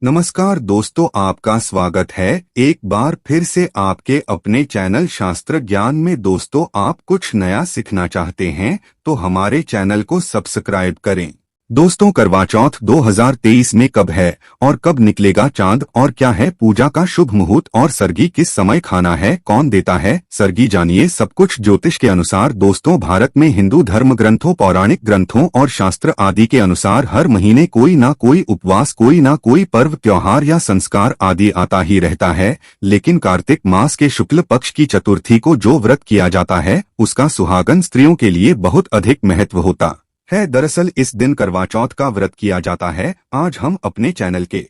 नमस्कार दोस्तों, आपका स्वागत है एक बार फिर से आपके अपने चैनल शास्त्र ज्ञान में। दोस्तों, आप कुछ नया सीखना चाहते हैं तो हमारे चैनल को सब्सक्राइब करें। दोस्तों, करवा चौथ 2023 में कब है और कब निकलेगा चांद, और क्या है पूजा का शुभ मुहूर्त, और सरगी किस समय खाना है, कौन देता है सरगी, जानिए सब कुछ ज्योतिष के अनुसार। दोस्तों, भारत में हिंदू धर्म ग्रंथों, पौराणिक ग्रंथों और शास्त्र आदि के अनुसार हर महीने कोई ना कोई उपवास, कोई ना कोई पर्व, त्योहार या संस्कार आदि आता ही रहता है। लेकिन कार्तिक मास के शुक्ल पक्ष की चतुर्थी को जो व्रत किया जाता है उसका सुहागन स्त्रियों के लिए बहुत अधिक महत्व होता है। दरअसल इस दिन करवा चौथ का व्रत किया जाता है। आज हम अपने चैनल के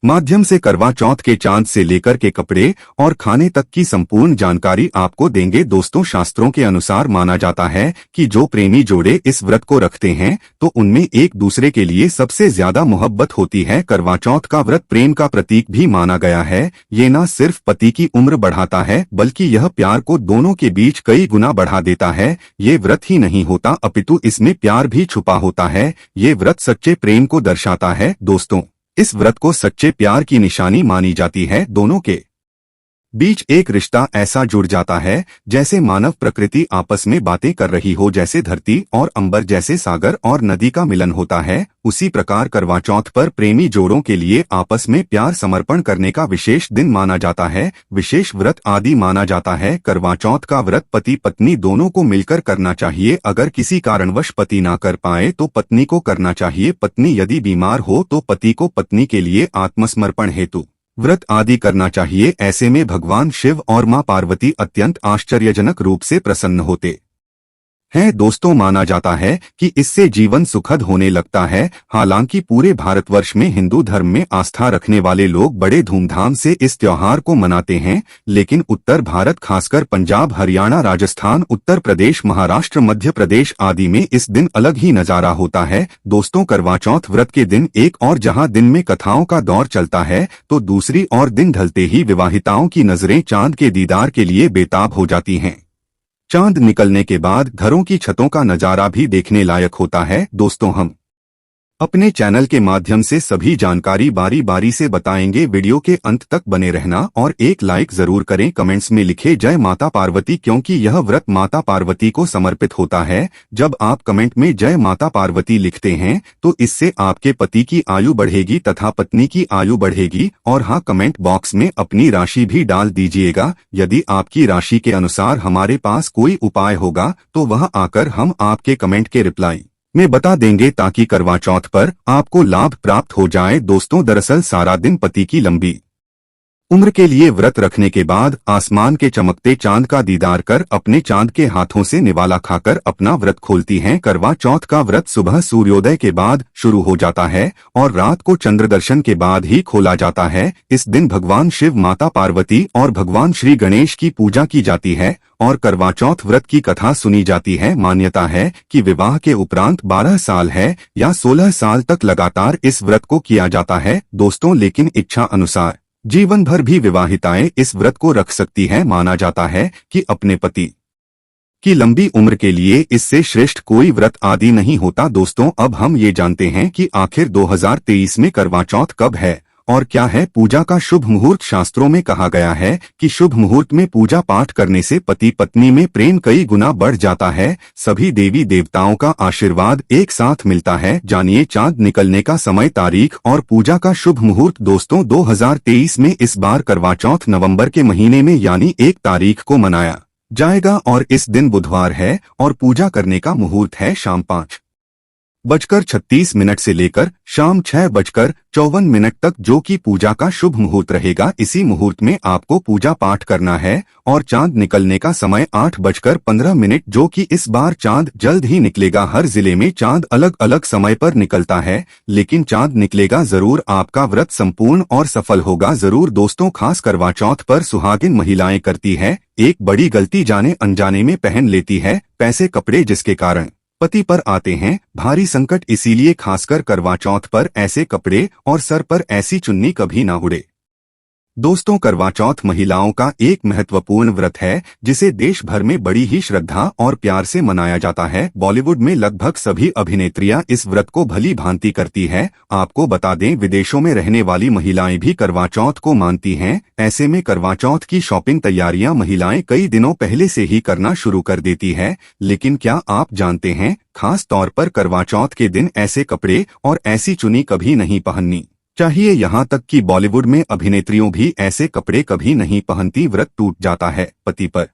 माध्यम से करवा चौथ के चांद से लेकर के कपड़े और खाने तक की संपूर्ण जानकारी आपको देंगे। दोस्तों, शास्त्रों के अनुसार माना जाता है कि जो प्रेमी जोड़े इस व्रत को रखते हैं तो उनमें एक दूसरे के लिए सबसे ज्यादा मोहब्बत होती है। करवा चौथ का व्रत प्रेम का प्रतीक भी माना गया है। ये न सिर्फ पति की उम्र बढ़ाता है बल्कि यह प्यार को दोनों के बीच कई गुना बढ़ा देता है। ये व्रत ही नहीं होता अपितु इसमें प्यार भी छुपा होता है। ये व्रत सच्चे प्रेम को दर्शाता है। दोस्तों, इस व्रत को सच्चे प्यार की निशानी मानी जाती है। दोनों के बीच एक रिश्ता ऐसा जुड़ जाता है जैसे मानव प्रकृति आपस में बातें कर रही हो, जैसे धरती और अंबर, जैसे सागर और नदी का मिलन होता है। उसी प्रकार करवा चौथ पर प्रेमी जोड़ों के लिए आपस में प्यार समर्पण करने का विशेष दिन माना जाता है, विशेष व्रत आदि माना जाता है। करवा चौथ का व्रत पति पत्नी दोनों को मिलकर करना चाहिए। अगर किसी कारणवश पति ना कर पाए तो पत्नी को करना चाहिए। पत्नी यदि बीमार हो तो पति को पत्नी के लिए आत्मसमर्पण हेतु व्रत आदि करना चाहिए। ऐसे में भगवान शिव और मां पार्वती अत्यंत आश्चर्यजनक रूप से प्रसन्न होते हैं। दोस्तों, माना जाता है कि इससे जीवन सुखद होने लगता है। हालांकि पूरे भारतवर्ष में हिंदू धर्म में आस्था रखने वाले लोग बड़े धूमधाम से इस त्योहार को मनाते हैं, लेकिन उत्तर भारत खासकर पंजाब, हरियाणा, राजस्थान, उत्तर प्रदेश, महाराष्ट्र, मध्य प्रदेश आदि में इस दिन अलग ही नजारा होता है। दोस्तों, करवा चौथ व्रत के दिन एक और जहां दिन में कथाओं का दौर चलता है तो दूसरी ओर दिन ढलते ही विवाहिताओं की नजरें चांद के दीदार के लिए बेताब हो जाती हैं। चांद निकलने के बाद घरों की छतों का नजारा भी देखने लायक होता है। दोस्तों, हम अपने चैनल के माध्यम से सभी जानकारी बारी बारी से बताएंगे। वीडियो के अंत तक बने रहना और एक लाइक जरूर करें। कमेंट्स में लिखे जय माता पार्वती, क्योंकि यह व्रत माता पार्वती को समर्पित होता है। जब आप कमेंट में जय माता पार्वती लिखते हैं तो इससे आपके पति की आयु बढ़ेगी तथा पत्नी की आयु बढ़ेगी। और हाँ, कमेंट बॉक्स में अपनी राशि भी डाल दीजिएगा। यदि आपकी राशि के अनुसार हमारे पास कोई उपाय होगा तो वह आकर हम आपके कमेंट के रिप्लाई में बता देंगे, ताकि करवा चौथ पर आपको लाभ प्राप्त हो जाए। दोस्तों, दरअसल सारा दिन पति की लंबी उम्र के लिए व्रत रखने के बाद आसमान के चमकते चांद का दीदार कर अपने चांद के हाथों से निवाला खाकर अपना व्रत खोलती हैं। करवा चौथ का व्रत सुबह सूर्योदय के बाद शुरू हो जाता है और रात को चंद्र दर्शन के बाद ही खोला जाता है। इस दिन भगवान शिव, माता पार्वती और भगवान श्री गणेश की पूजा की जाती है और करवा चौथ व्रत की कथा सुनी जाती है। मान्यता है कि विवाह के उपरांत 12 साल है या 16 साल तक लगातार इस व्रत को किया जाता है। दोस्तों, लेकिन इच्छा अनुसार जीवन भर भी विवाहिताएं इस व्रत को रख सकती हैं। माना जाता है कि अपने पति की लंबी उम्र के लिए इससे श्रेष्ठ कोई व्रत आदि नहीं होता। दोस्तों, अब हम ये जानते हैं कि आखिर 2023 में करवा चौथ कब है और क्या है पूजा का शुभ मुहूर्त। शास्त्रों में कहा गया है कि शुभ मुहूर्त में पूजा पाठ करने से पति पत्नी में प्रेम कई गुना बढ़ जाता है। सभी देवी देवताओं का आशीर्वाद एक साथ मिलता है। जानिए चांद निकलने का समय, तारीख और पूजा का शुभ मुहूर्त। दोस्तों, 2023 में इस बार करवा चौथ नवंबर के महीने में यानी 1 तारीख को मनाया जाएगा और इस दिन बुधवार है और पूजा करने का मुहूर्त है शाम 5:36 से लेकर शाम 6:54 तक, जो कि पूजा का शुभ मुहूर्त रहेगा। इसी मुहूर्त में आपको पूजा पाठ करना है और चांद निकलने का समय 8:15, जो कि इस बार चांद जल्द ही निकलेगा। हर जिले में चांद अलग अलग समय पर निकलता है, लेकिन चांद निकलेगा जरूर। आपका व्रत संपूर्ण और सफल होगा जरूर। दोस्तों, खास करवा चौथ पर सुहागिन महिलाएं करती है एक बड़ी गलती, जाने अनजाने में पहन लेती है पैसे कपड़े, जिसके कारण पति पर आते हैं भारी संकट। इसीलिए खासकर करवा चौथ पर ऐसे कपड़े और सर पर ऐसी चुन्नी कभी ना उड़े। दोस्तों, करवा चौथ महिलाओं का एक महत्वपूर्ण व्रत है जिसे देश भर में बड़ी ही श्रद्धा और प्यार से मनाया जाता है। बॉलीवुड में लगभग सभी अभिनेत्रियां इस व्रत को भली भांति करती है। आपको बता दें, विदेशों में रहने वाली महिलाएं भी करवा चौथ को मानती हैं। ऐसे में करवा चौथ की शॉपिंग तैयारियां महिलाएं कई दिनों पहले से ही करना शुरू कर देती है। लेकिन क्या आप जानते हैं, खास तौर पर करवा चौथ के दिन ऐसे कपड़े और ऐसी चुन्नी कभी नहीं पहननी चाहिए। यहाँ तक कि बॉलीवुड में अभिनेत्रियों भी ऐसे कपड़े कभी नहीं पहनती। व्रत टूट जाता है, पति पर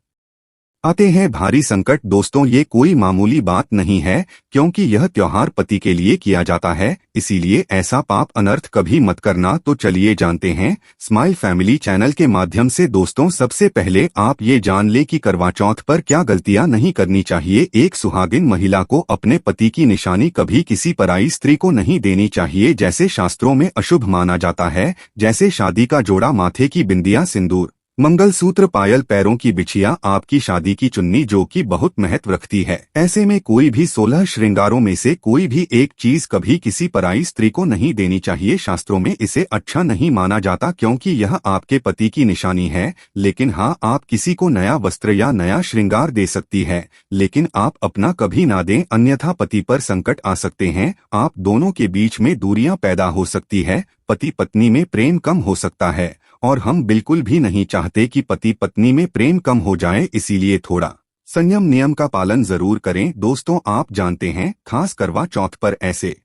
आते हैं भारी संकट। दोस्तों, ये कोई मामूली बात नहीं है, क्योंकि यह त्योहार पति के लिए किया जाता है। इसीलिए ऐसा पाप अनर्थ कभी मत करना। तो चलिए जानते हैं स्माइल फैमिली चैनल के माध्यम से। दोस्तों, सबसे पहले आप ये जान ले कि करवा चौथ पर क्या गलतियां नहीं करनी चाहिए। एक सुहागिन महिला को अपने पति की निशानी कभी किसी पराई स्त्री को नहीं देनी चाहिए, जैसे शास्त्रों में अशुभ माना जाता है। जैसे शादी का जोड़ा, माथे की बिंदिया, सिंदूर, मंगलसूत्र, पायल, पैरों की बिछिया, आपकी शादी की चुन्नी, जो कि बहुत महत्व रखती है। ऐसे में कोई भी 16 श्रृंगारों में से कोई भी एक चीज कभी किसी पराई स्त्री को नहीं देनी चाहिए। शास्त्रों में इसे अच्छा नहीं माना जाता, क्योंकि यह आपके पति की निशानी है। लेकिन हाँ, आप किसी को नया वस्त्र या नया श्रृंगार दे सकती है, लेकिन आप अपना कभी ना दें, अन्यथा पति पर संकट आ सकते हैं। आप दोनों के बीच में दूरियां पैदा हो सकती है। पति पत्नी में प्रेम कम हो सकता है, और हम बिल्कुल भी नहीं चाहते कि पति पत्नी में प्रेम कम हो जाए। इसीलिए थोड़ा संयम, नियम का पालन जरूर करें। दोस्तों, आप जानते हैं खास करवा चौथ पर ऐसे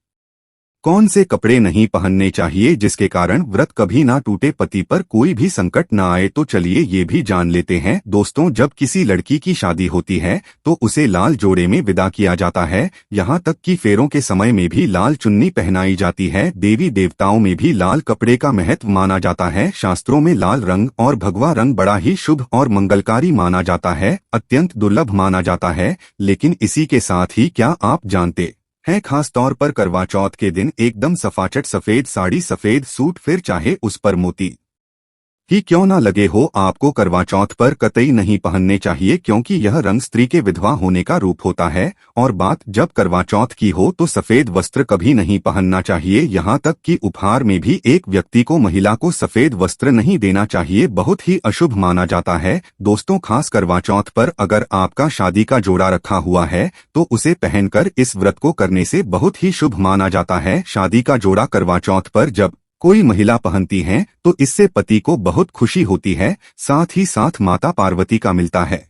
कौन से कपड़े नहीं पहनने चाहिए जिसके कारण व्रत कभी ना टूटे, पति पर कोई भी संकट ना आए? तो चलिए ये भी जान लेते हैं। दोस्तों, जब किसी लड़की की शादी होती है तो उसे लाल जोड़े में विदा किया जाता है। यहाँ तक कि फेरों के समय में भी लाल चुन्नी पहनाई जाती है। देवी देवताओं में भी लाल कपड़े का महत्व माना जाता है। शास्त्रों में लाल रंग और भगवा रंग बड़ा ही शुभ और मंगलकारी माना जाता है, अत्यंत दुर्लभ माना जाता है। लेकिन इसी के साथ ही क्या आप जानते है, खास तौर पर करवा चौथ के दिन एकदम सफाचट सफेद साड़ी, सफेद सूट, फिर चाहे उस पर मोती ही क्यों ना लगे हो, आपको करवा चौथ पर कतई नहीं पहनने चाहिए, क्योंकि यह रंग स्त्री के विधवा होने का रूप होता है। और बात जब करवा चौथ की हो तो सफेद वस्त्र कभी नहीं पहनना चाहिए। यहाँ तक कि उपहार में भी एक व्यक्ति को, महिला को सफेद वस्त्र नहीं देना चाहिए, बहुत ही अशुभ माना जाता है। दोस्तों, खास करवा चौथ पर अगर आपका शादी का जोड़ा रखा हुआ है तो उसे पहनकर इस व्रत को करने से बहुत ही शुभ माना जाता है। शादी का जोड़ा करवा चौथ पर जब कोई महिला पहनती है तो इससे पति को बहुत खुशी होती है, साथ ही साथ माता पार्वती का मिलता है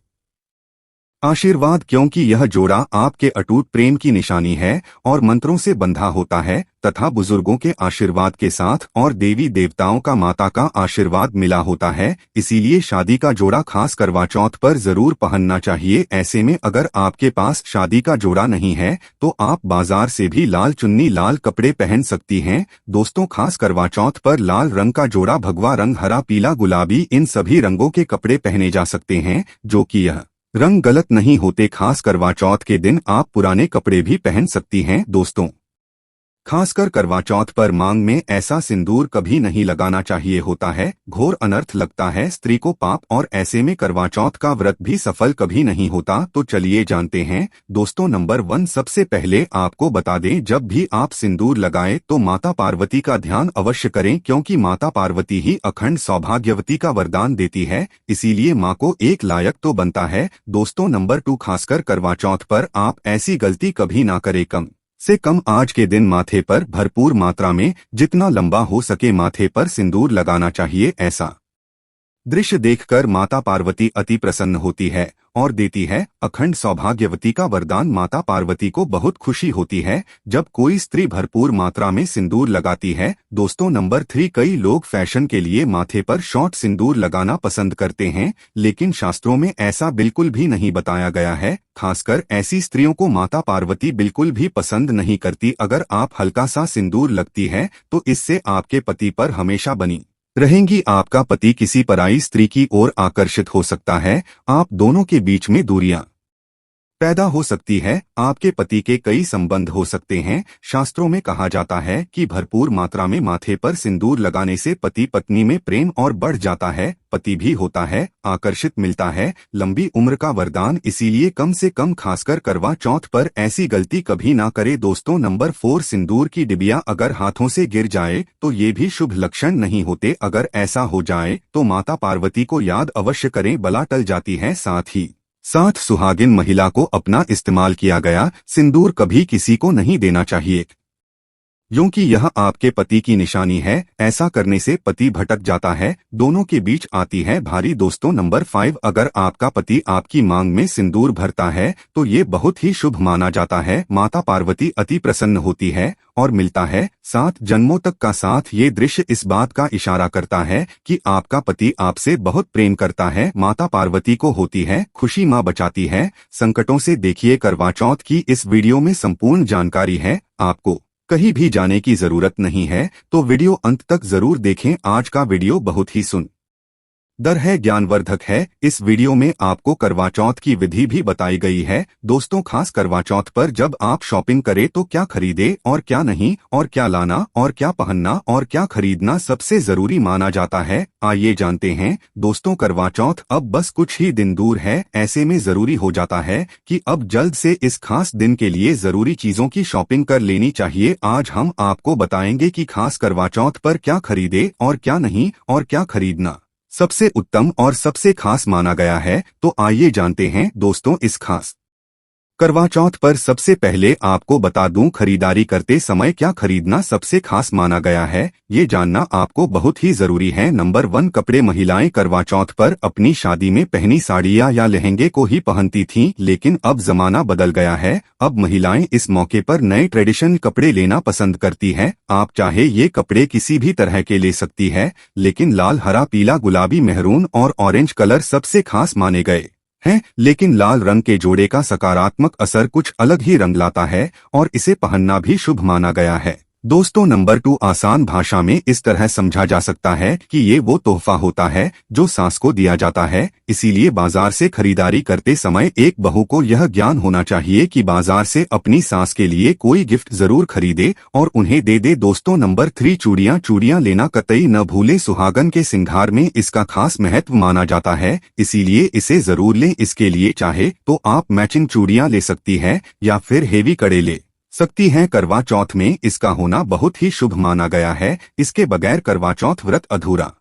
आशीर्वाद, क्योंकि यह जोड़ा आपके अटूट प्रेम की निशानी है और मंत्रों से बंधा होता है तथा बुजुर्गों के आशीर्वाद के साथ और देवी देवताओं का, माता का आशीर्वाद मिला होता है। इसीलिए शादी का जोड़ा खास करवा चौथ पर जरूर पहनना चाहिए। ऐसे में अगर आपके पास शादी का जोड़ा नहीं है तो आप बाजार से भी लाल चुन्नी, लाल कपड़े पहन सकती हैं। दोस्तों, खास करवा चौथ पर लाल रंग का जोड़ा, भगवा रंग, हरा, पीला, गुलाबी, इन सभी रंगों के कपड़े पहने जा सकते हैं, जो कि यह रंग गलत नहीं होते। खास करवा चौथ के दिन आप पुराने कपड़े भी पहन सकती हैं। दोस्तों, खासकर करवा चौथ पर मांग में ऐसा सिंदूर कभी नहीं लगाना चाहिए, होता है घोर अनर्थ, लगता है स्त्री को पाप, और ऐसे में करवा चौथ का व्रत भी सफल कभी नहीं होता। तो चलिए जानते हैं। दोस्तों, नंबर 1, सबसे पहले आपको बता दें, जब भी आप सिंदूर लगाएं तो माता पार्वती का ध्यान अवश्य करें, क्योंकि माता पार्वती ही अखंड सौभाग्यवती का वरदान देती है। इसीलिए माँ को एक लायक तो बनता है। दोस्तों, नंबर 2, खासकर करवा चौथ पर आप ऐसी गलती कभी ना करें। कम से कम आज के दिन माथे पर भरपूर मात्रा में, जितना लंबा हो सके, माथे पर सिंदूर लगाना चाहिए। ऐसा दृश्य देखकर माता पार्वती अति प्रसन्न होती है और देती है अखंड सौभाग्यवती का वरदान। माता पार्वती को बहुत खुशी होती है जब कोई स्त्री भरपूर मात्रा में सिंदूर लगाती है। दोस्तों, नंबर 3, कई लोग फैशन के लिए माथे पर शॉर्ट सिंदूर लगाना पसंद करते हैं, लेकिन शास्त्रों में ऐसा बिल्कुल भी नहीं बताया गया है। खासकर ऐसी स्त्रियों को माता पार्वती बिल्कुल भी पसंद नहीं करती। अगर आप हल्का सा सिंदूर लगती है तो इससे आपके पति पर हमेशा बनी रहेंगी। आपका पति किसी पराई स्त्री की ओर आकर्षित हो सकता है। आप दोनों के बीच में दूरियां पैदा हो सकती है। आपके पति के कई संबंध हो सकते हैं। शास्त्रों में कहा जाता है कि भरपूर मात्रा में माथे पर सिंदूर लगाने से पति पत्नी में प्रेम और बढ़ जाता है, पति भी होता है, आकर्षित मिलता है, लंबी उम्र का वरदान। इसीलिए कम से कम खासकर करवा चौथ पर ऐसी गलती कभी ना करे दोस्तों। नंबर 4, सिंदूर की डिबिया अगर हाथों से गिर जाए तो ये भी शुभ लक्षण नहीं होते। अगर ऐसा हो जाए तो माता पार्वती को याद अवश्य करें, बला टल जाती है। साथ सुहागिन महिला को अपना इस्तेमाल किया गया सिंदूर कभी किसी को नहीं देना चाहिए, क्योंकि यह आपके पति की निशानी है। ऐसा करने से पति भटक जाता है, दोनों के बीच आती है भारी। दोस्तों नंबर 5, अगर आपका पति आपकी मांग में सिंदूर भरता है तो ये बहुत ही शुभ माना जाता है। माता पार्वती अति प्रसन्न होती है और मिलता है 7 जन्मों तक का साथ। ये दृश्य इस बात का इशारा करता है कि आपका पति आपसे बहुत प्रेम करता है। माता पार्वती को होती है खुशी, माँ बचाती है संकटों से। देखिए करवा चौथ की इस वीडियो में संपूर्ण जानकारी है, आपको कहीं भी जाने की जरूरत नहीं है, तो वीडियो अंत तक जरूर देखें। आज का वीडियो बहुत ही सुंदर है, ज्ञानवर्धक है। इस वीडियो में आपको करवा चौथ की विधि भी बताई गई है। दोस्तों खास करवा चौथ पर जब आप शॉपिंग करें तो क्या खरीदे और क्या नहीं, और क्या लाना और क्या पहनना और क्या खरीदना सबसे जरूरी माना जाता है, आइए जानते हैं। दोस्तों करवा चौथ अब बस कुछ ही दिन दूर है, ऐसे में जरूरी हो जाता है कि अब जल्द से इस खास दिन के लिए जरूरी चीजों की शॉपिंग कर लेनी चाहिए। आज हम आपको बताएंगे कि खास करवा चौथ पर क्या खरीदे और क्या नहीं, और क्या खरीदना सबसे उत्तम और सबसे खास माना गया है। तो आइए जानते हैं दोस्तों इस खास करवा चौथ पर। सबसे पहले आपको बता दूं, खरीदारी करते समय क्या खरीदना सबसे खास माना गया है, ये जानना आपको बहुत ही जरूरी है। नंबर 1, कपड़े। महिलाएं करवा चौथ पर अपनी शादी में पहनी साड़ियां या लहंगे को ही पहनती थीं, लेकिन अब जमाना बदल गया है। अब महिलाएं इस मौके पर नए ट्रेडिशनल कपड़े लेना पसंद करती है। आप चाहे ये कपड़े किसी भी तरह के ले सकती है, लेकिन लाल, हरा, पीला, गुलाबी, मेहरून और ऑरेंज कलर सबसे खास माने गए हैं। लेकिन लाल रंग के जोड़े का सकारात्मक असर कुछ अलग ही रंग लाता है और इसे पहनना भी शुभ माना गया है। दोस्तों नंबर 2, आसान भाषा में इस तरह समझा जा सकता है कि ये वो तोहफा होता है जो सास को दिया जाता है। इसीलिए बाजार से खरीदारी करते समय एक बहू को यह ज्ञान होना चाहिए कि बाजार से अपनी सास के लिए कोई गिफ्ट जरूर खरीदे और उन्हें दे दे। दोस्तों नंबर 3, चूड़ियां लेना कतई न भूले। सुहागन के श्रृंगार में इसका खास महत्व माना जाता है, इसीलिए इसे जरूर लें। इसके लिए चाहे तो आप मैचिंग चूड़ियां ले सकती है या फिर हेवी कड़े ले सकती हैं। करवा चौथ में इसका होना बहुत ही शुभ माना गया है, इसके बगैर करवा चौथ व्रत अधूरा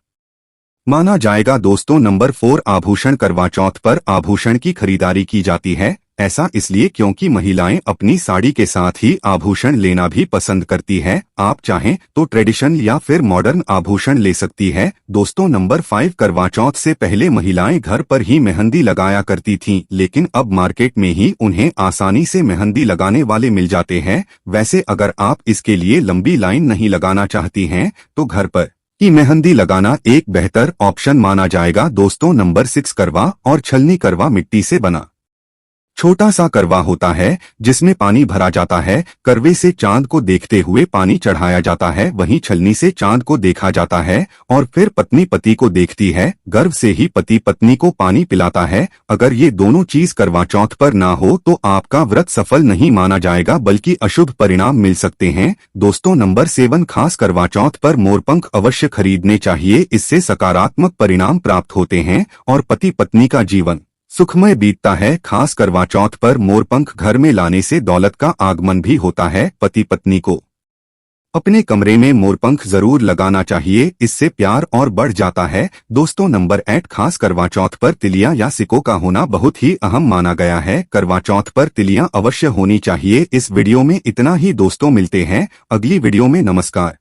माना जाएगा। दोस्तों नंबर 4, आभूषण। करवा चौथ पर आभूषण की खरीदारी की जाती है, ऐसा इसलिए क्योंकि महिलाएं अपनी साड़ी के साथ ही आभूषण लेना भी पसंद करती है। आप चाहें तो ट्रेडिशनल या फिर मॉडर्न आभूषण ले सकती है। दोस्तों नंबर 5, करवा चौथ से पहले महिलाएं घर पर ही मेहंदी लगाया करती थीं, लेकिन अब मार्केट में ही उन्हें आसानी से मेहंदी लगाने वाले मिल जाते हैं। वैसे अगर आप इसके लिए लंबी लाइन नहीं लगाना चाहती हैं तो घर पर ही मेहंदी लगाना एक बेहतर ऑप्शन माना जाएगा। दोस्तों नंबर 6, करवा और छलनी। करवा मिट्टी से बना छोटा सा करवा होता है जिसमें पानी भरा जाता है। करवे से चांद को देखते हुए पानी चढ़ाया जाता है, वहीं छलनी से चांद को देखा जाता है और फिर पत्नी पति को देखती है। गर्व से ही पति पत्नी को पानी पिलाता है। अगर ये दोनों चीज करवा चौथ पर ना हो तो आपका व्रत सफल नहीं माना जाएगा, बल्कि अशुभ परिणाम मिल सकते हैं। दोस्तों नंबर 7, खास करवा चौथ पर मोरपंख अवश्य खरीदने चाहिए, इससे सकारात्मक परिणाम प्राप्त होते हैं और पति पत्नी का जीवन सुखमय बीतता है। खास करवा चौथ पर मोरपंख घर में लाने से दौलत का आगमन भी होता है। पति पत्नी को अपने कमरे में मोरपंख जरूर लगाना चाहिए, इससे प्यार और बढ़ जाता है। दोस्तों नंबर 8, खास करवा चौथ पर तिलियां या सिक्कों का होना बहुत ही अहम माना गया है। करवा चौथ पर तिलियां अवश्य होनी चाहिए। इस वीडियो में इतना ही दोस्तों, मिलते हैं अगली वीडियो में। नमस्कार।